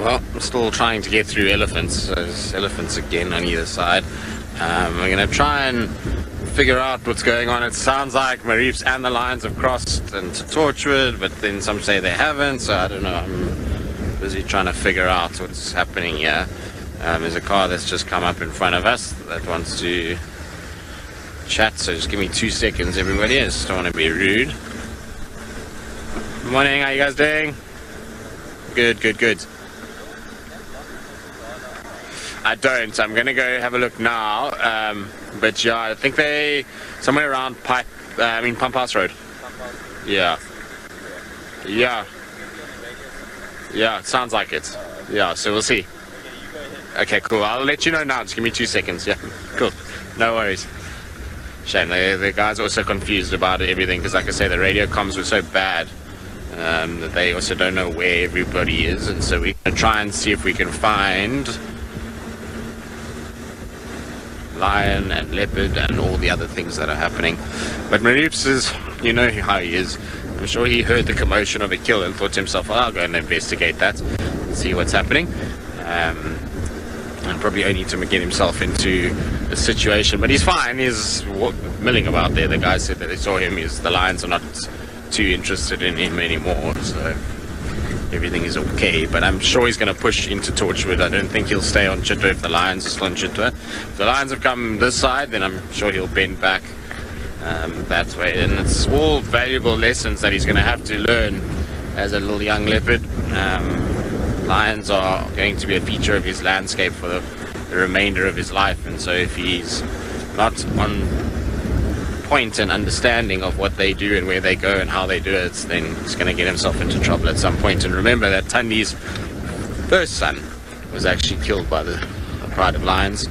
Well, I'm still trying to get through elephants. So there's elephants again on either side. We're going to try and figure out what's going on. It sounds like Maribye and the Lions have crossed into Torchwood, but then some say they haven't, so I don't know. I'm busy trying to figure out what's happening here. There's a car that's just come up in front of us that wants to chat, so just give me 2 seconds, everybody. I just don't want to be rude. Good morning, how you guys doing? Good, good, good. I don't. I'm gonna go have a look now. But yeah, I think they somewhere around Pump House Road. Yeah. Yeah. Yeah, it sounds like it. Yeah, so we'll see. Okay, cool. I'll let you know now. Just give me 2 seconds. Yeah, cool. No worries. Shame. The guys are also confused about everything because, like I say, the radio comms were so bad that they also don't know where everybody is, and so we're gonna try and see if we can find Lion and Leopard and all the other things that are happening. But Maribye is, you know how he is. I'm sure he heard the commotion of a kill and thought to himself, well, I'll go and investigate that and see what's happening. And probably only to get himself into a situation, but he's fine. He's milling about there. The guy said that they saw him. The Lions are not too interested in him anymore, so everything is okay. But I'm sure he's going to push into Torchwood. I don't think he'll stay on Chitwa if the Lions are still on Chitwa. If the Lions have come this side, then I'm sure he'll bend back that way. And it's all valuable lessons that he's going to have to learn as a little young leopard. Lions are going to be a feature of his landscape for the remainder of his life, and so if he's not on point and understanding of what they do and where they go and how they do it, then he's going to get himself into trouble at some point. And remember that Tandi's first son was actually killed by the Pride of Lions,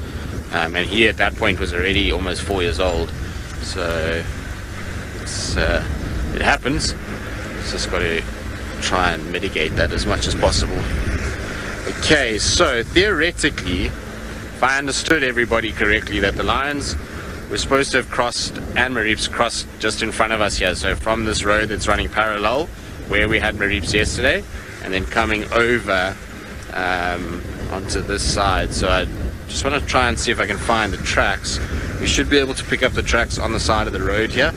and he at that point was already almost 4 years old. So it happens. It's just got to try and mitigate that as much as possible. Okay, so theoretically, if I understood everybody correctly, that the Lions were supposed to have crossed, and Maribye's crossed just in front of us here. So from this road that's running parallel where we had Maribye's yesterday, and then coming over onto this side. So I just want to try and see if I can find the tracks. We should be able to pick up the tracks on the side of the road here.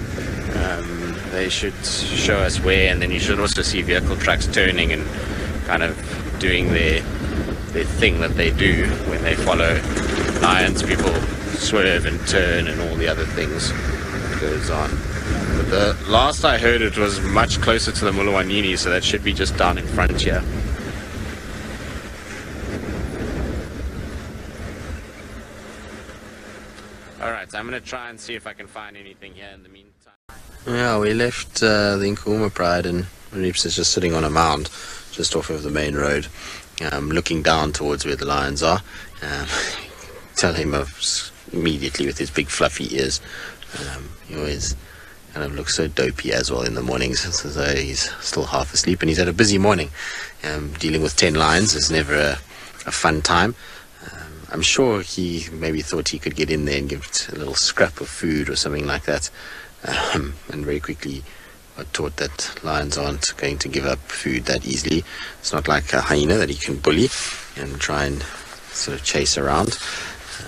They should show us where, and then you should also see vehicle tracks turning and kind of doing their thing that they do when they follow Lions. People swerve and turn and all the other things that goes on. But the last I heard, it was much closer to the Mulawanini, so that should be just down in front here. Alright, so I'm going to try and see if I can find anything here in the meantime. Yeah, we left the Nkuhumas Pride, and Maribye is just sitting on a mound just off of the main road, looking down towards where the Lions are. Tell him immediately with his big fluffy ears. He always kind of looks so dopey as well in the mornings, as though he's still half asleep, and he's had a busy morning. Dealing with 10 lions is never a fun time. I'm sure he maybe thought he could get in there and give it a little scrap of food or something like that. And very quickly got taught that lions aren't going to give up food that easily. It's not like a hyena that he can bully and try and sort of chase around.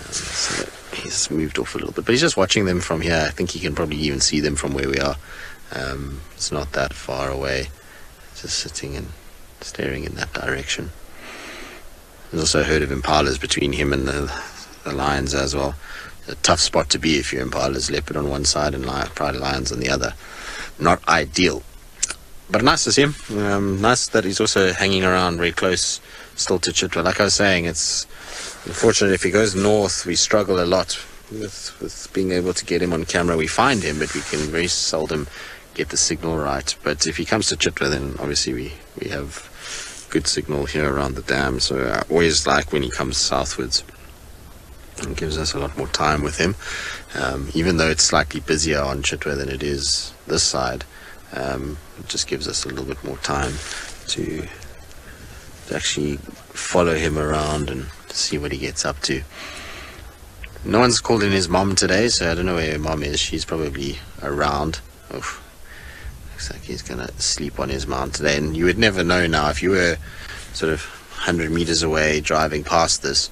So he's moved off a little bit, but he's just watching them from here. I think he can probably even see them from where we are. It's not that far away, just sitting and staring in that direction. There's also a herd of impalas between him and the lions as well. A tough spot to be if you're impalas, leopard on one side and pride lions on the other. Not ideal, but nice to see him. Nice that he's also hanging around very close still to Chitwa. Like I was saying, it's unfortunate if he goes north, we struggle a lot with being able to get him on camera. We find him, but we can very seldom get the signal right. But if he comes to Chitwa, then obviously we have good signal here around the dam. So I always like when he comes southwards. It gives us a lot more time with him, even though it's slightly busier on Chitwa than it is this side. It just gives us a little bit more time to actually follow him around and see what he gets up to. No one's called in his mom today, so I don't know where mom is. She's probably around. Oof. Looks like he's gonna sleep on his mount today, and you would never know now if you were sort of 100 meters away driving past this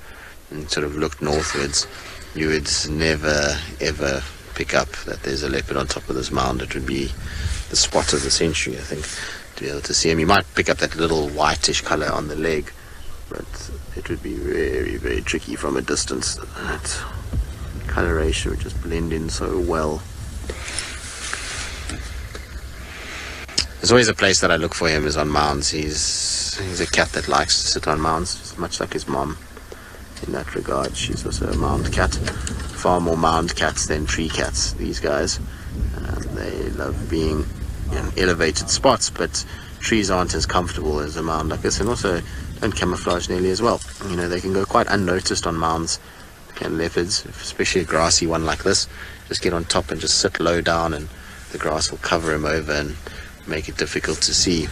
and sort of looked northwards, you would never ever pick up that there's a leopard on top of this mound. It would be the spot of the century, I think, to be able to see him. You might pick up that little whitish color on the leg, but it would be very, very tricky from a distance. That coloration would just blend in so well. There's always a place that I look for him is on mounds. He's a cat that likes to sit on mounds, much like his mom. In that regard, she's also a mound cat. Far more mound cats than tree cats, these guys. They love being in elevated spots, but trees aren't as comfortable as a mound like this, and also don't camouflage nearly as well. You know, they can go quite unnoticed on mounds. Can leopards, especially a grassy one like this, just get on top and just sit low down, and the grass will cover him over and make it difficult to see.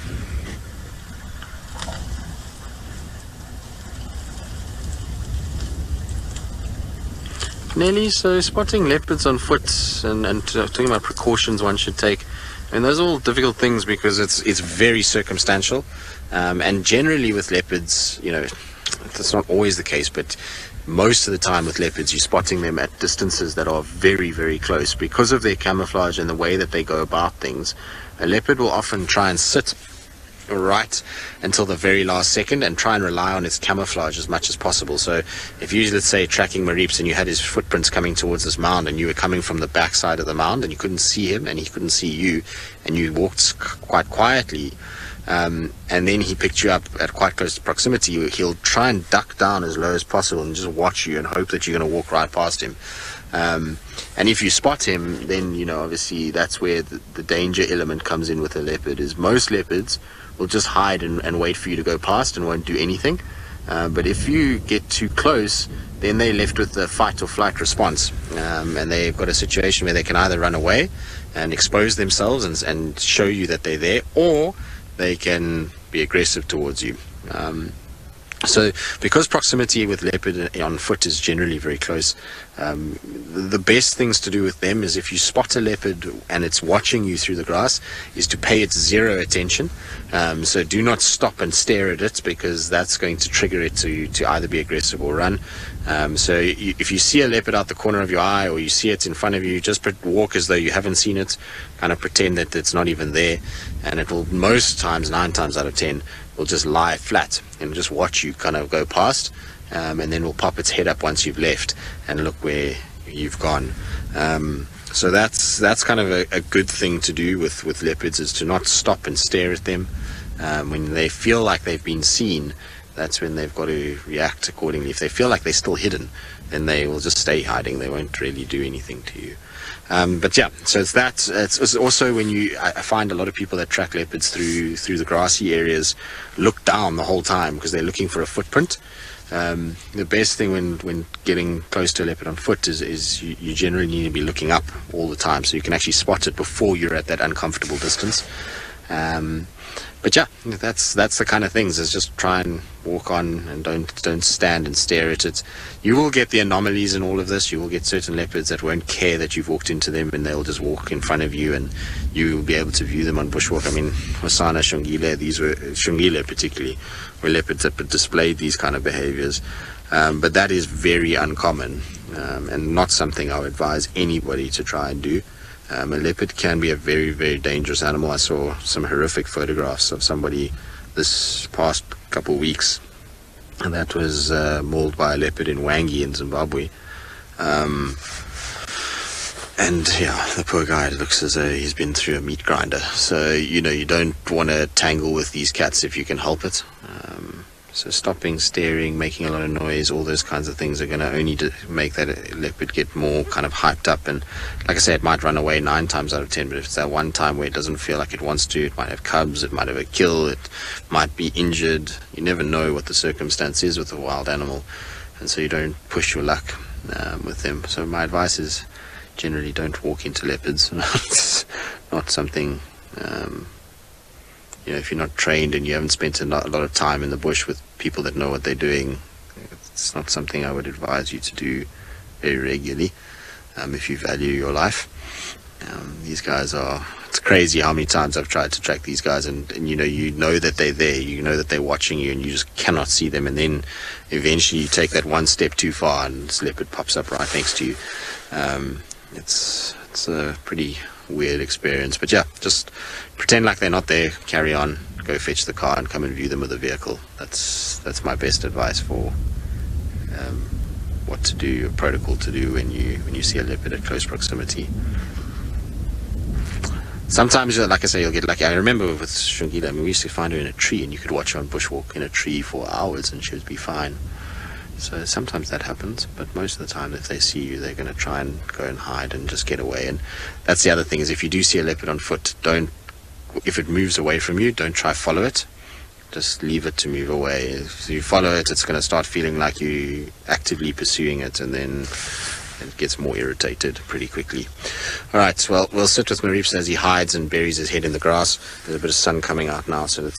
Nelly, so spotting leopards on foot and talking about precautions one should take, and those are all difficult things because it's very circumstantial, and generally with leopards, you know, that's not always the case, but most of the time with leopards you're spotting them at distances that are very, very close because of their camouflage and the way that they go about things. A leopard will often try and sit right until the very last second and try and rely on its camouflage as much as possible. So if you, let's say, tracking Maribye and you had his footprints coming towards this mound and you were coming from the back side of the mound and you couldn't see him and he couldn't see you, and you walked quite quietly, and then he picked you up at quite close proximity, he'll try and duck down as low as possible and just watch you and hope that you're going to walk right past him. And if you spot him, then, you know, obviously that's where the danger element comes in with a leopard. Is most leopards will just hide and wait for you to go past and won't do anything. But if you get too close, then they're left with the fight or flight response, and they've got a situation where they can either run away and expose themselves and show you that they're there, or they can be aggressive towards you. So because proximity with leopard on foot is generally very close, the best things to do with them is, if you spot a leopard and it's watching you through the grass, is to pay it zero attention. So do not stop and stare at it, because that's going to trigger it to either be aggressive or run. So if you see a leopard out the corner of your eye, or you see it in front of you, just walk as though you haven't seen it, kind of pretend that it's not even there, and it will, most times, 9 times out of 10, will just lie flat and just watch you kind of go past, and then will pop its head up once you've left and look where you've gone. So that's kind of a good thing to do with leopards, is to not stop and stare at them. When they feel like they've been seen, that's when they've got to react accordingly. If they feel like they're still hidden, then they will just stay hiding. They won't really do anything to you. But yeah, so it's that. It's also when I find a lot of people that track leopards through the grassy areas look down the whole time because they're looking for a footprint. The best thing when getting close to a leopard on foot is you generally need to be looking up all the time, so you can actually spot it before you're at that uncomfortable distance. But yeah, that's the kind of things, is just try and walk on and don't stand and stare at it. You will get the anomalies in all of this. You will get certain leopards that won't care that you've walked into them, and they'll just walk in front of you, and you will be able to view them on bushwalk. I mean, Hosana, Shungile particularly, were leopards that displayed these kind of behaviors. But that is very uncommon, and not something I would advise anybody to try and do. A leopard can be a very, very dangerous animal. I saw some horrific photographs of somebody this past couple of weeks, and that was mauled by a leopard in Wangi in Zimbabwe. And yeah, the poor guy looks as though he's been through a meat grinder. So, you know, you don't want to tangle with these cats if you can help it. So stopping, staring, making a lot of noise, all those kinds of things are going to only make that leopard get more kind of hyped up. And like I said, it might run away 9 times out of 10, but if it's that one time where it doesn't feel like it wants to, it might have cubs, it might have a kill, it might be injured. You never know what the circumstance is with a wild animal, and so you don't push your luck with them. So my advice is generally don't walk into leopards. It's not something... you know, if you're not trained and you haven't spent a lot of time in the bush with people that know what they're doing, it's not something I would advise you to do very regularly, if you value your life. These guys are, it's crazy how many times I've tried to track these guys, and you know that they're there, you know that they're watching you, and you just cannot see them, and then eventually you take that one step too far and this leopard pops up right next to you. It's a pretty weird experience, but yeah, just pretend like they're not there, carry on, go fetch the car and come and view them with a vehicle. That's my best advice for what to do, a protocol to do when you see a leopard at close proximity. Sometimes, like I say, you'll get lucky. I remember with Shungila, we used to find her in a tree, and you could watch her on bushwalk in a tree for hours and she would be fine. So sometimes that happens, but most of the time if they see you, they're going to try and go and hide and just get away. And that's the other thing, is if you do see a leopard on foot, if it moves away from you, don't try follow it. Just leave it to move away. If you follow it, it's going to start feeling like you actively pursuing it, and then it gets more irritated pretty quickly. Alright, well, we'll sit with Maribye as he hides and buries his head in the grass. There's a bit of sun coming out now, so